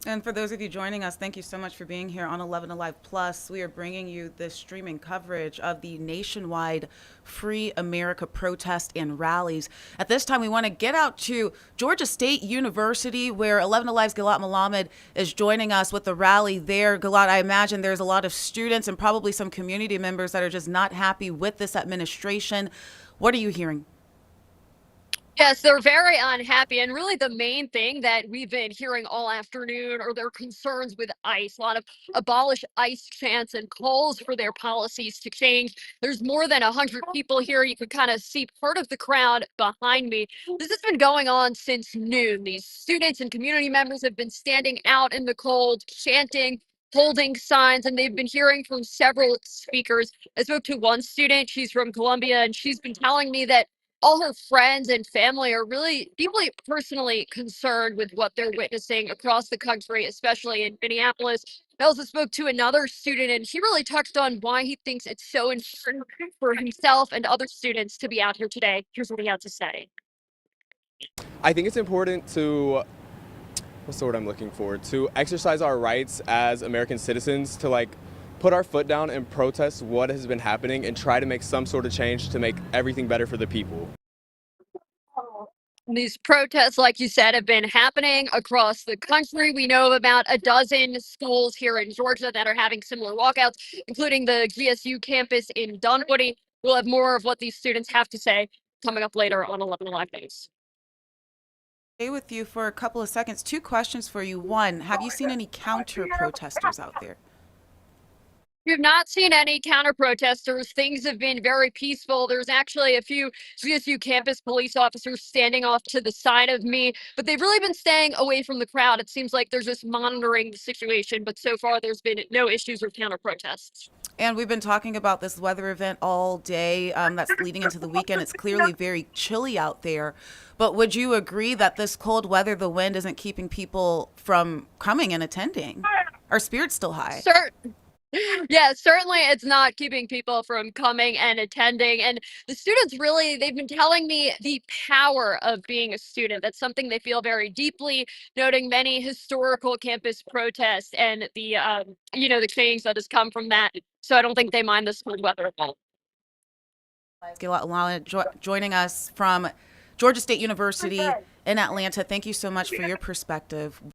And for those of you joining us, thank you so much for being here on 11 Alive Plus. We are bringing you this streaming coverage of the nationwide Free America protest and rallies. At this time, we want to get out to Georgia State University, where 11 Alive's Galat Malamed is joining us with the rally there. Galat, I imagine there's a lot of students and probably some community members that are just not happy with this administration. What are you hearing? Yes, they're very unhappy. And really, the main thing that we've been hearing all afternoon are their concerns with ICE. A lot of abolish ICE chants and calls for their policies to change. There's more than 100 people here. You could kind of see part of the crowd behind me. This has been going on since noon. These students and community members have been standing out in the cold, chanting, holding signs, and they've been hearing from several speakers. I spoke to one student. She's from Colombia, and she's been telling me that all her friends and family are really deeply personally concerned with what they're witnessing across the country, especially in Minneapolis. I also spoke to another student, and he really touched on why he thinks it's so important for himself and other students to be out here today. Here's what he had to say. I think it's important to, what's the word I'm looking for, to exercise our rights as American citizens to put our foot down and protest what has been happening and try to make some sort of change to make everything better for the people. These protests, like you said, have been happening across the country. We know of about a dozen schools here in Georgia that are having similar walkouts, including the GSU campus in Dunwoody. We'll have more of what these students have to say coming up later on 11 Alive News. Stay with you for a couple of seconds. Two questions for you. One, have you seen any counter protesters out there? We have not seen any counter protesters. Things have been very peaceful. There's actually a few GSU campus police officers standing off to the side of me, but they've really been staying away from the crowd. It seems like they're just monitoring the situation, but so far there's been no issues or counter protests. And we've been talking about this weather event all day that's leading into the weekend. It's clearly very chilly out there. But would you agree that this cold weather, the wind, isn't keeping people from coming and attending? Our spirit's still high. Sir, yeah, certainly it's not keeping people from coming and attending. And the students really, they've been telling me the power of being a student. That's something they feel very deeply, noting many historical campus protests and the change that has come from that. So I don't think they mind this cold weather at all. Joining us from Georgia State University in Atlanta. Thank you so much for your perspective.